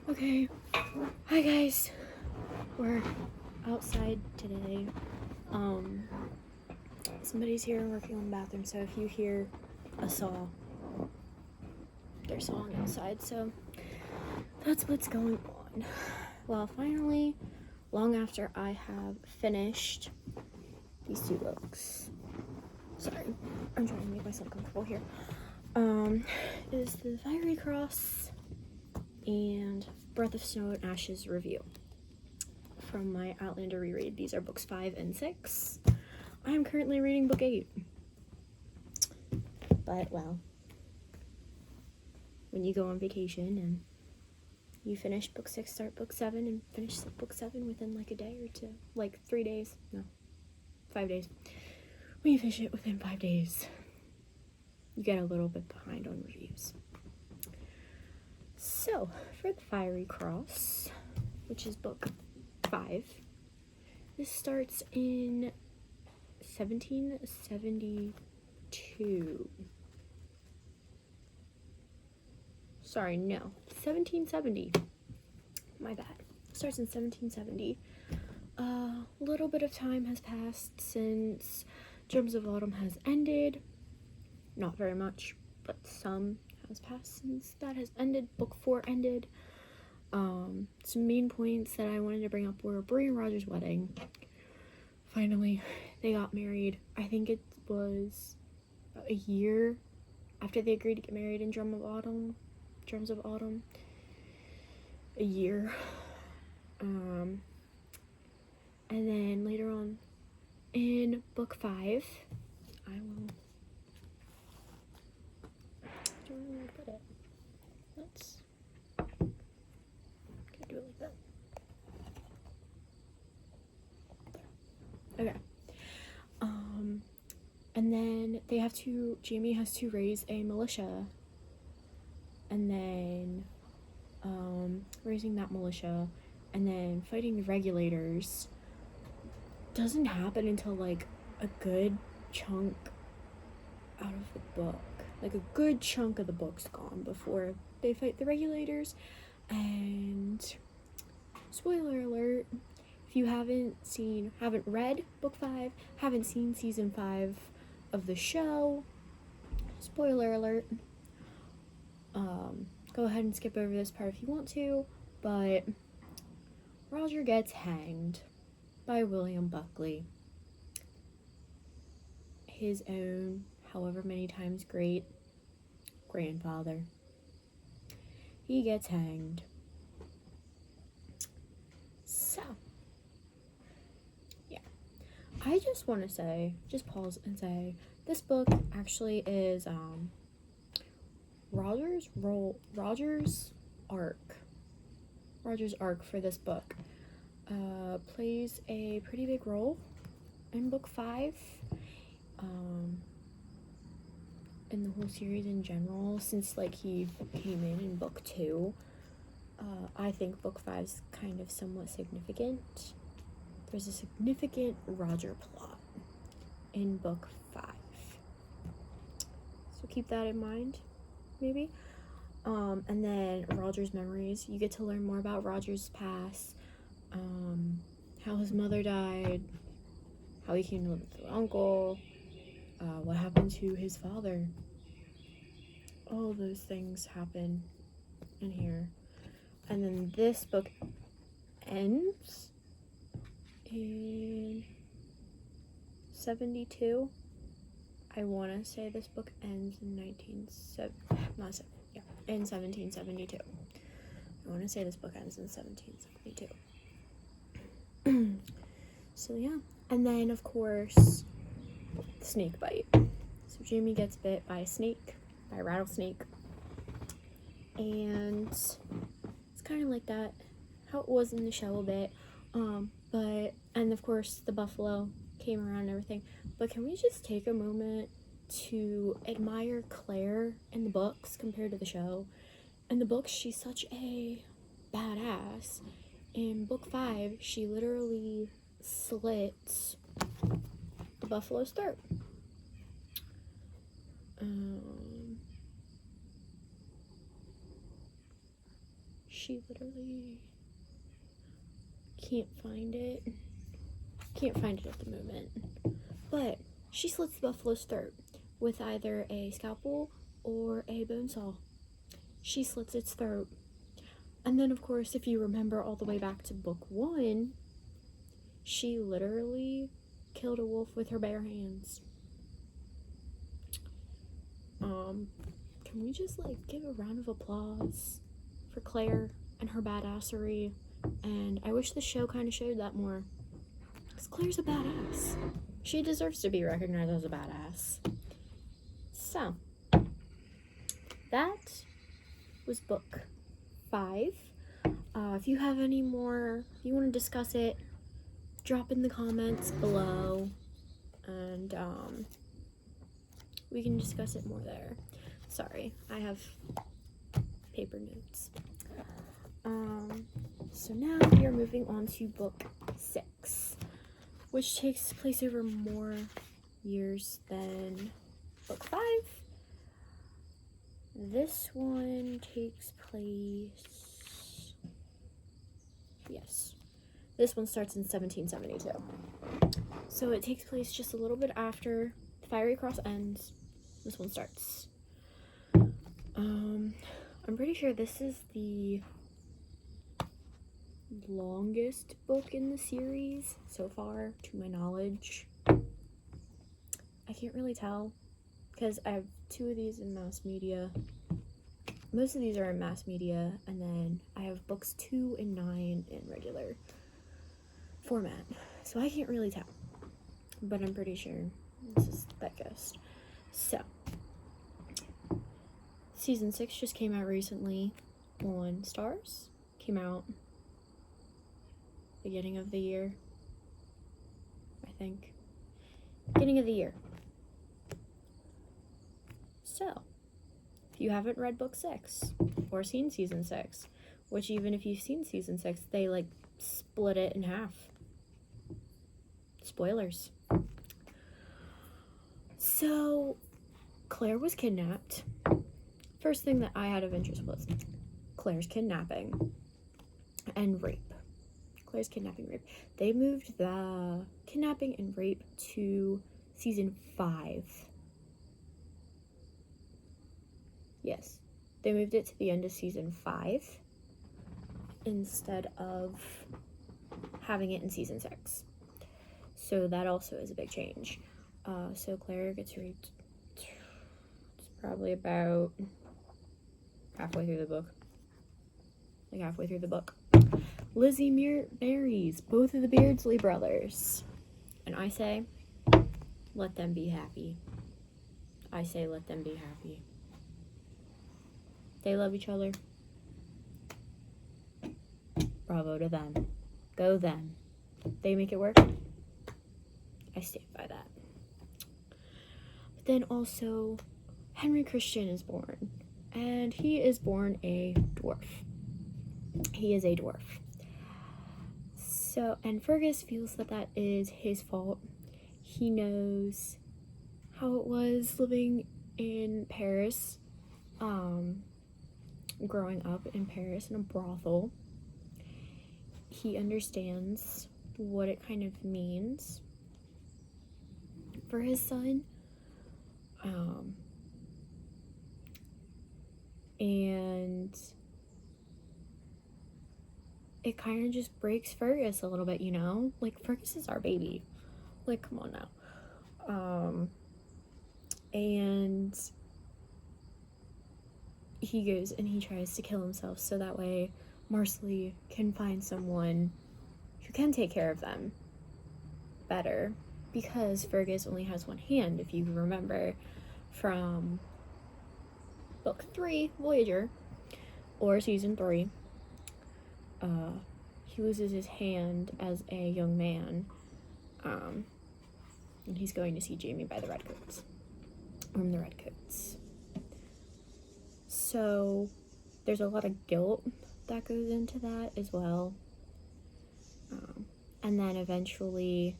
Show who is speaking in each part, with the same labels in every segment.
Speaker 1: Okay, hi guys. We're outside today. Somebody's here working on the bathroom, so if you hear a saw, they're sawing outside, so that's what's going on. Well, finally, long after I have finished these two books, sorry, I'm trying to make myself comfortable here, is the Fiery Cross and Breath of Snow and Ashes review from my Outlander reread. These are books 5 and 6. I am currently reading book 8. But, well, when you go on vacation and you finish book 6, start book 7, and finish book 7 within like a day or two, like 3 days, no, 5 days. When you finish it within 5 days, you get a little bit behind on reviews. So, for the Fiery Cross, which is book 5, this starts in 1772. Sorry, no, 1770. My bad. Starts in 1770. A little bit of time has passed since Germs of Autumn has ended. Not very much, but some has passed since that has ended. Book 4 ended. Some main points that I wanted to bring up were Bree and Roger's wedding. Finally, they got married. I think it was a year after they agreed to get married in Drums of Autumn. A year. And then later on in book 5, I don't know where to put it. Let's do it like that. There. Okay. And then Jamie has to raise a militia. And then, raising that militia and then fighting the regulators doesn't happen until like a good chunk out of the book. Like a good chunk of the book's gone before they fight the regulators. And spoiler alert, if you haven't read book 5, haven't seen season 5 of the show, spoiler alert, go ahead and skip over this part if you want to, but Roger gets hanged by William Buckley, his own, however many times great, grandfather. He gets hanged. So, yeah. I just want to say, just pause and say, this book actually is, Roger's arc for this book plays a pretty big role in book 5, in the whole series in general, since like he came in book 2. I think book 5's kind of somewhat significant. There's a significant Roger plot in book 5, so keep that in mind, maybe. And then Roger's memories. You get to learn more about Roger's past, how his mother died, how he came to live with his uncle, what happened to his father. All those things happen in here. And then this book ends in 72. I want to say this book ends in 1772. I want to say this book ends in 1772. So yeah, and then of course, the snake bite. So Jamie gets bit by a rattlesnake, and it's kind of like that, how it was in the show a bit. And of course the buffalo came around and everything. But can we just take a moment to admire Claire in the books compared to the show? In the books, she's such a badass. In book 5, she literally slits the buffalo's throat. She literally can't find it. Can't find it at the moment. But she slits the buffalo's throat with either a scalpel or a bone saw. She slits its throat. And then, of course, if you remember all the way back to book 1, she literally killed a wolf with her bare hands. Can we just, give a round of applause for Claire and her badassery? And I wish the show kind of showed that more. Because Claire's a badass. She deserves to be recognized as a badass. So, that was book 5. If you have any more, if you want to discuss it, drop in the comments below. And, we can discuss it more there. Sorry, I have paper notes. So now we are moving on to book 6, which takes place over more years than book 5. This one takes place, yes, this one starts in 1772. So it takes place just a little bit after the Fiery Cross ends. This one starts. I'm pretty sure this is the longest book in the series so far, to my knowledge. I can't really tell, because I have 2 of these in mass media. Most of these are in mass media, and then I have books 2 and 9 in regular format. So I can't really tell, but I'm pretty sure this is that ghost. So, season 6 just came out recently on Stars. Came out beginning of the year, I think. Beginning of the year. So, if you haven't read book 6 or seen season 6, which even if you've seen season 6, they split it in half. Spoilers. So, Claire was kidnapped. First thing that I had of interest was Claire's kidnapping and rape. Claire's kidnapping and rape. They moved the kidnapping and rape to season 5. Yes, they moved it to the end of season 5 instead of having it in season 6. So that also is a big change. So Claire gets raped. It's probably about halfway through the book. Halfway through the book. Lizzie marries both of the Beardsley brothers. And I say, let them be happy. I say, let them be happy. They love each other. Bravo to them. Go them. They make it work. I stand by that. But then also, Henry Christian is born. And he is born a dwarf. He is a dwarf. So, and Fergus feels that that is his fault. He knows how it was living in Paris, growing up in Paris in a brothel. He understands what it kind of means for his son. And it kind of just breaks Fergus a little bit, you know? Fergus is our baby. Come on now. And he goes and he tries to kill himself so that way Marcelly can find someone who can take care of them better, because Fergus only has one hand, if you remember from book 3, Voyager, or season 3. He loses his hand as a young man, and he's going to see Jamie by the Redcoats, from the Redcoats. So there's a lot of guilt that goes into that as well. And then eventually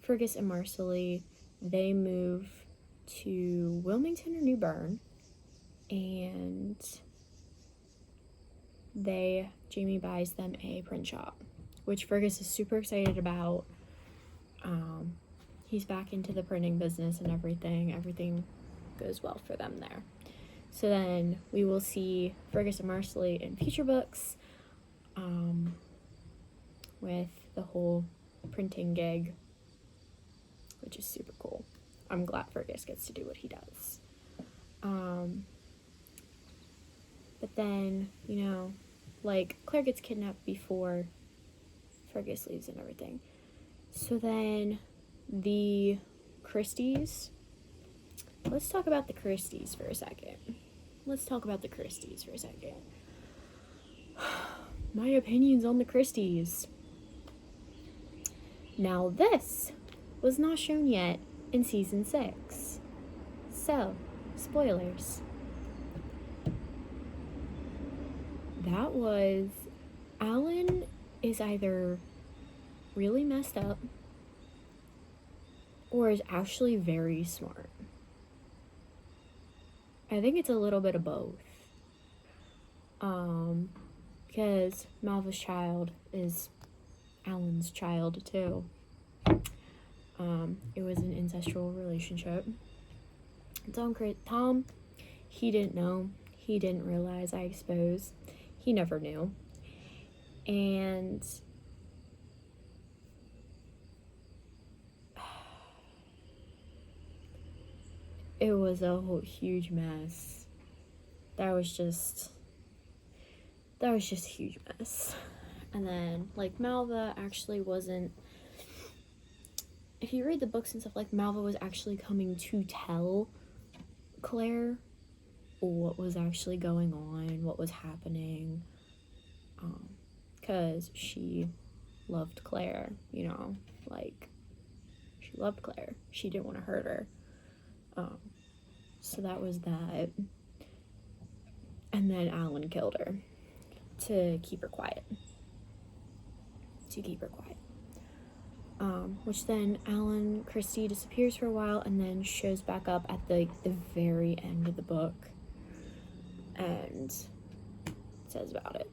Speaker 1: Fergus and Marcelly, they move to Wilmington or New Bern, and Jamie buys them a print shop, which Fergus is super excited about. He's back into the printing business and everything goes well for them there. So then we will see Fergus and Marcelly in future books, with the whole printing gig, which is super cool. I'm glad Fergus gets to do what he does. But then, Claire gets kidnapped before Fergus leaves and everything. So then the Christies, let's talk about the Christies for a second. My opinions on the Christies. Now this was not shown yet in season 6. So, spoilers. That was, Alan is either really messed up or is actually very smart. I think it's a little bit of both. Because Malva's child is Alan's child too. It was an incestual relationship. Tom, he didn't know. He didn't realize, I suppose. He never knew. And it was a whole huge mess. That was just a huge mess. And then, Malva actually wasn't, if you read the books and stuff, Malva was actually coming to tell Claire what was actually going on, what was happening, because she loved Claire, she loved Claire. She didn't want to hurt her. So that was that. And then Alan killed her to keep her quiet. Which then Alan Christie disappears for a while and then shows back up at the very end of the book and says about it.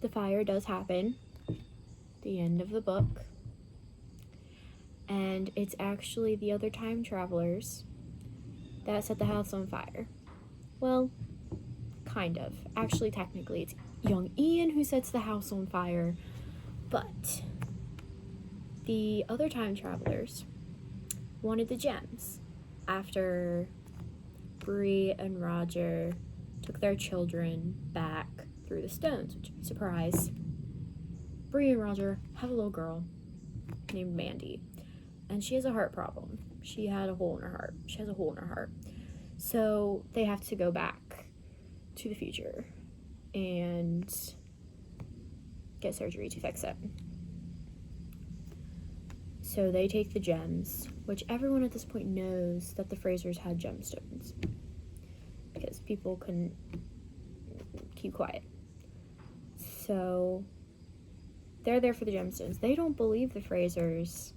Speaker 1: The fire does happen at the end of the book, and it's actually the other time travelers that set the house on fire. Well, kind of. Actually, technically, it's young Ian who sets the house on fire, but the other time travelers wanted the gems after Bree and Roger took their children back through the stones, which, surprise, Bree and Roger have a little girl named Mandy, and she has a heart problem. She has a hole in her heart. So they have to go back to the future and get surgery to fix it. So they take the gems, which everyone at this point knows that the Frasers had gemstones, because people couldn't keep quiet. So they're there for the gemstones. They don't believe the Frasers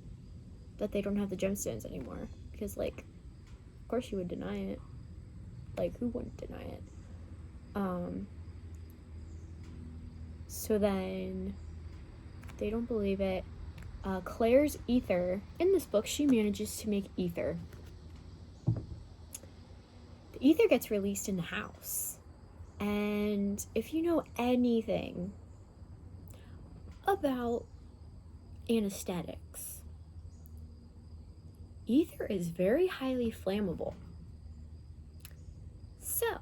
Speaker 1: that they don't have the gemstones anymore, because, of course you would deny it. Who wouldn't deny it? So then they don't believe it. Claire's ether, in this book, she manages to make ether. The ether gets released in the house. And if you know anything about anesthetics, ether is very highly flammable. So,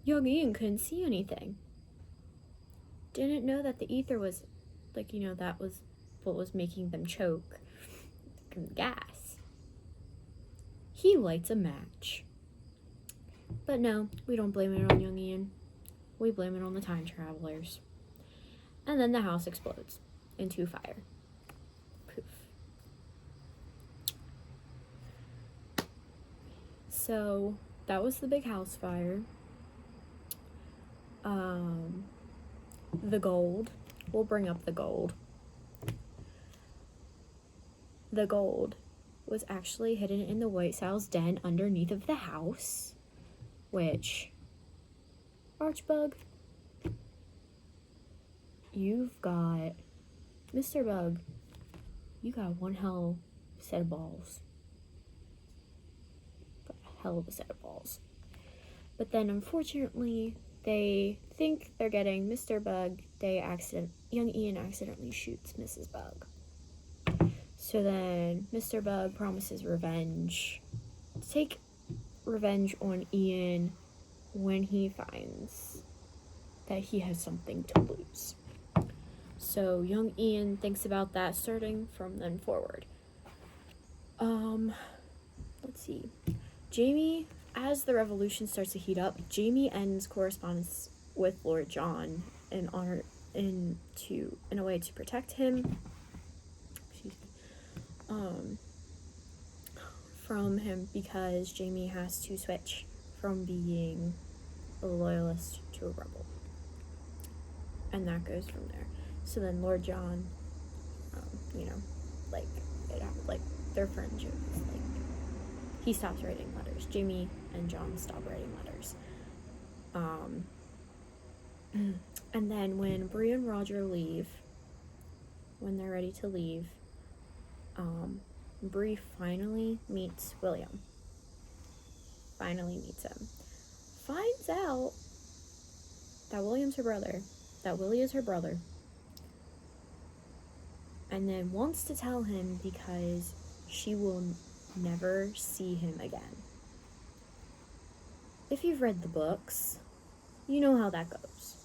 Speaker 1: young Ian couldn't see anything. Didn't know that the ether was, that was what was making them choke from the gas. He lights a match. But no, we don't blame it on young Ian. We blame it on the time travelers. And then the house explodes into fire. Poof. So that was the big house fire. The gold. We'll bring up the gold. The gold was actually hidden in the White Sal's den underneath of the house. which, Archbug, you've got, Mr. Bug, you got one hell set of balls. A hell of a set of balls. But then, unfortunately, they think they're getting Mr. Bug. Young Ian accidentally shoots Mrs. Bug. So then, Mr. Bug promises revenge. To take revenge on Ian when he finds that he has something to lose. So young Ian thinks about that starting from then forward. Let's see. Jamie, as the revolution starts to heat up, Jamie ends correspondence with Lord John in a way to protect him. From him, because Jamie has to switch from being a loyalist to a rebel. And that goes from there. So then Lord John, their friendship is he stops writing letters. Jamie and John stop writing letters. And then when Bree and Roger leave, when they're ready to leave, Bree finally meets William. Finds out that William's her brother, that Willie is her brother, and then wants to tell him because she will never see him again. If you've read the books, you know how that goes.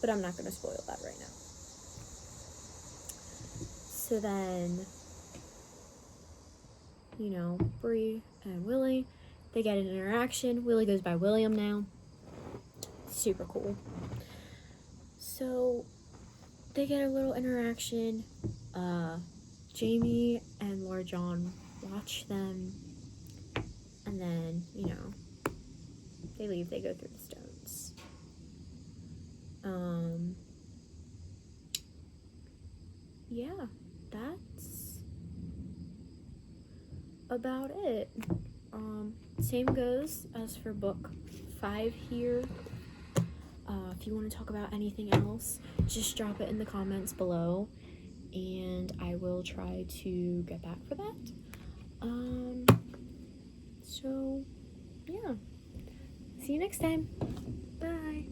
Speaker 1: But I'm not going to spoil that right now. So then, Bree and Willie, they get an interaction. Willie goes by William now. Super cool. So they get a little interaction. Jamie and Lord John watch them, and then, they leave, they go through the stones. Yeah, that's about it. Same goes as for book 5 here. If you want to talk about anything else, just drop it in the comments below, and I will try to get back for that. So, yeah. See you next time. Bye.